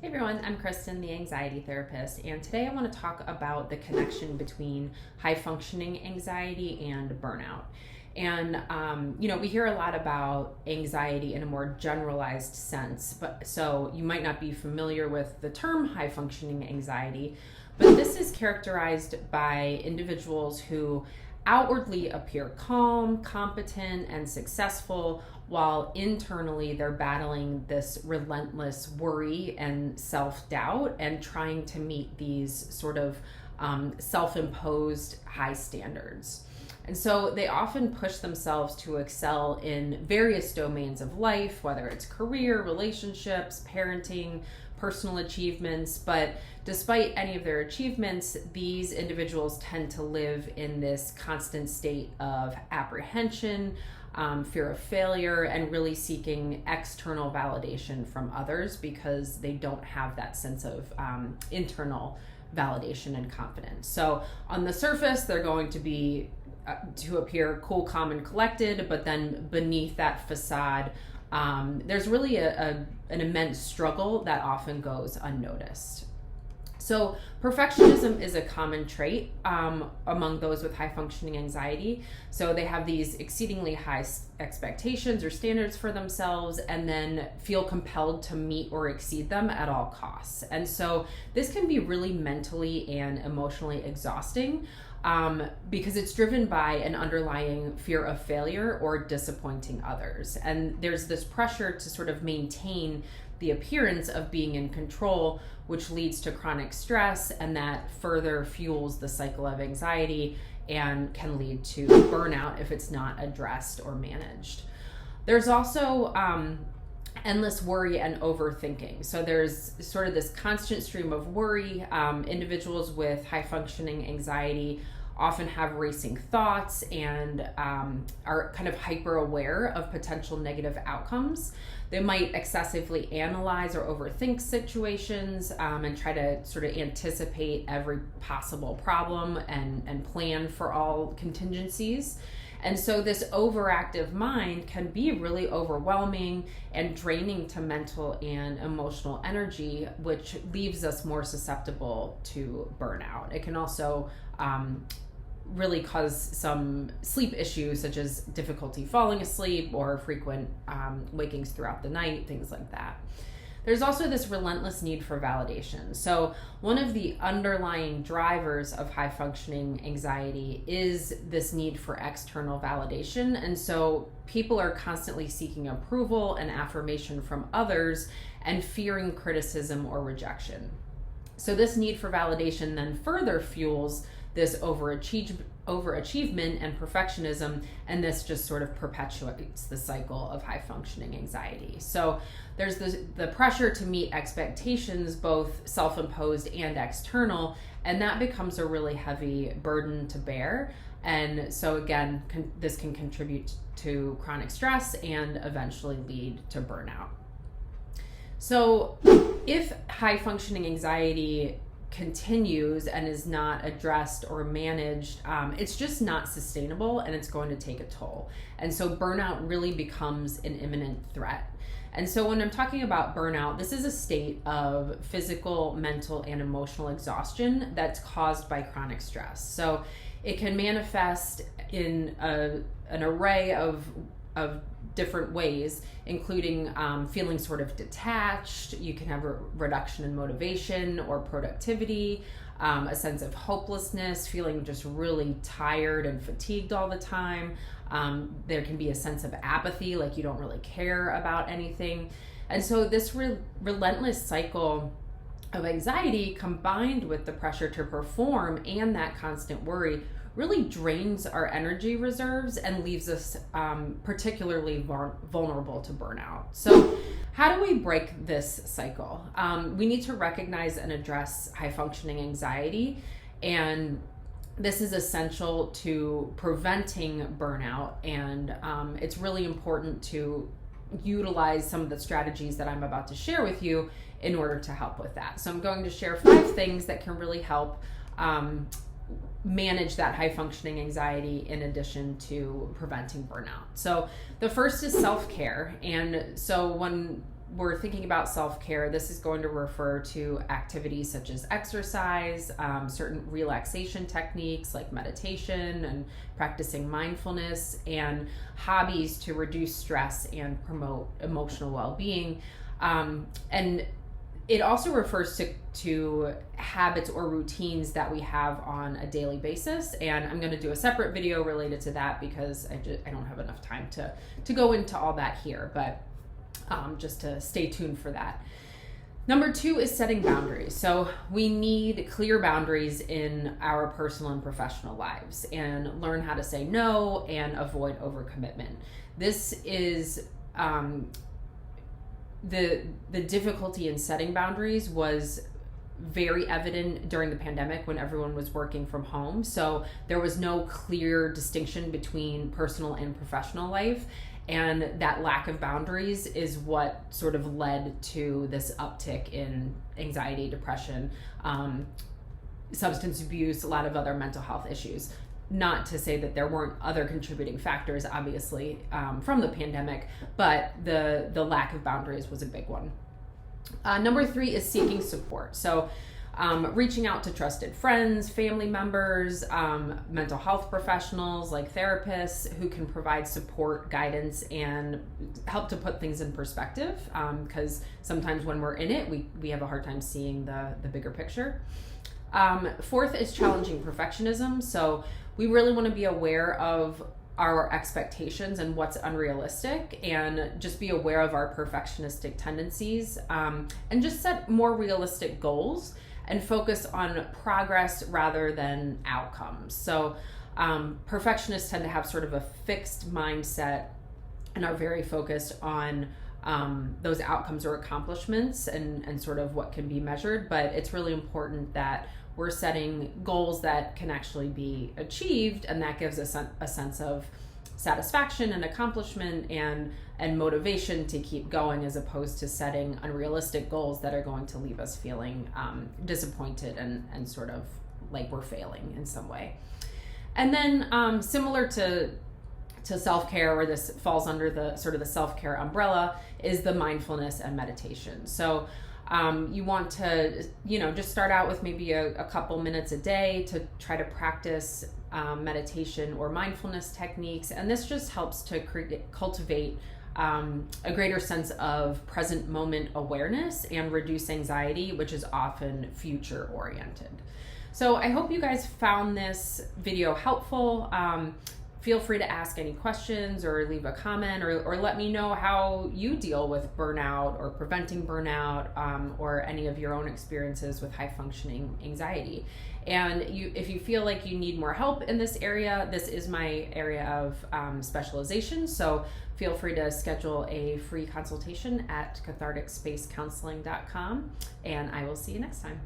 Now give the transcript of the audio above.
Hey everyone, I'm Kristen, the anxiety therapist, and today I want to talk about the connection between high functioning anxiety and burnout. And, we hear a lot about anxiety in a more generalized sense, but so you might not be familiar with the term high functioning anxiety, but this is characterized by individuals who outwardly appear calm, competent, and successful, while internally they're battling this relentless worry and self-doubt and trying to meet these sort of self-imposed high standards. And so they often push themselves to excel in various domains of life, whether it's career, relationships, parenting, personal achievements. But despite any of their achievements, these individuals tend to live in this constant state of apprehension, fear of failure, and really seeking external validation from others because they don't have that sense of internal validation and confidence. So on the surface, they're going to be to appear cool, calm, and collected, but then beneath that facade, there's really an immense struggle that often goes unnoticed. So perfectionism is a common trait among those with high functioning anxiety. So they have these exceedingly high expectations or standards for themselves and then feel compelled to meet or exceed them at all costs. And so this can be really mentally and emotionally exhausting because it's driven by an underlying fear of failure or disappointing others. And there's this pressure to sort of maintain the appearance of being in control, which leads to chronic stress, and that further fuels the cycle of anxiety and can lead to burnout if it's not addressed or managed. There's also endless worry and overthinking. So there's sort of this constant stream of worry. Individuals with high functioning anxiety often have racing thoughts and are kind of hyper aware of potential negative outcomes. They might excessively analyze or overthink situations and try to sort of anticipate every possible problem and plan for all contingencies. And so this overactive mind can be really overwhelming and draining to mental and emotional energy, which leaves us more susceptible to burnout. It can also really cause some sleep issues, such as difficulty falling asleep or frequent wakings throughout the night, things like that. There's also this relentless need for validation. So one of the underlying drivers of high functioning anxiety is this need for external validation. And so people are constantly seeking approval and affirmation from others and fearing criticism or rejection. So this need for validation then further fuels this overachievement and perfectionism, and this just sort of perpetuates the cycle of high functioning anxiety. So there's the pressure to meet expectations, both self-imposed and external, and that becomes a really heavy burden to bear. And so again, this can contribute to chronic stress and eventually lead to burnout. So if high functioning anxiety continues and is not addressed or managed, it's just not sustainable and it's going to take a toll. And so burnout really becomes an imminent threat. And so when I'm talking about burnout, this is a state of physical, mental, and emotional exhaustion that's caused by chronic stress. So it can manifest in an array of different ways, including feeling sort of detached. You can have a reduction in motivation or productivity, a sense of hopelessness, feeling just really tired and fatigued all the time. There can be a sense of apathy, like you don't really care about anything. And so this relentless cycle of anxiety, combined with the pressure to perform and that constant worry, really drains our energy reserves and leaves us particularly vulnerable to burnout. So how do we break this cycle? We need to recognize and address high functioning anxiety, and this is essential to preventing burnout, and it's really important to utilize some of the strategies that I'm about to share with you in order to help with that. So I'm going to share 5 things that can really help manage that high functioning anxiety in addition to preventing burnout. So the first is self-care. And so when we're thinking about self-care, this is going to refer to activities such as exercise, certain relaxation techniques like meditation and practicing mindfulness, and hobbies to reduce stress and promote emotional well-being. And it also refers to habits or routines that we have on a daily basis. And I'm going to do a separate video related to that because I don't have enough time to go into all that here, but just to stay tuned for that. Number 2 is setting boundaries. So we need clear boundaries in our personal and professional lives, and learn how to say no and avoid overcommitment. This is the difficulty in setting boundaries was very evident during the pandemic when everyone was working from home. So there was no clear distinction between personal and professional life. And that lack of boundaries is what sort of led to this uptick in anxiety, depression, substance abuse, a lot of other mental health issues. Not to say that there weren't other contributing factors, obviously, from the pandemic, but the lack of boundaries was a big one. Number 3 is seeking support. So reaching out to trusted friends, family members, mental health professionals like therapists who can provide support, guidance, and help to put things in perspective, because sometimes when we're in it, we have a hard time seeing the bigger picture. 4th is challenging perfectionism. So we really want to be aware of our expectations and what's unrealistic, and just be aware of our perfectionistic tendencies, and just set more realistic goals and focus on progress rather than outcomes. So perfectionists tend to have sort of a fixed mindset and are very focused on those outcomes or accomplishments and sort of what can be measured. But it's really important that we're setting goals that can actually be achieved, and that gives us a sense of satisfaction and accomplishment and motivation to keep going, as opposed to setting unrealistic goals that are going to leave us feeling disappointed and sort of like we're failing in some way. And then similar to self-care, or this falls under the sort of the self-care umbrella, is the mindfulness and meditation. So you want to, just start out with maybe a couple minutes a day to try to practice meditation or mindfulness techniques. And this just helps to cultivate a greater sense of present moment awareness and reduce anxiety, which is often future oriented. So I hope you guys found this video helpful. Feel free to ask any questions or leave a comment, or let me know how you deal with burnout or preventing burnout, or any of your own experiences with high functioning anxiety. And if you feel like you need more help in this area, this is my area of specialization. So feel free to schedule a free consultation at catharticspacecounseling.com, and I will see you next time.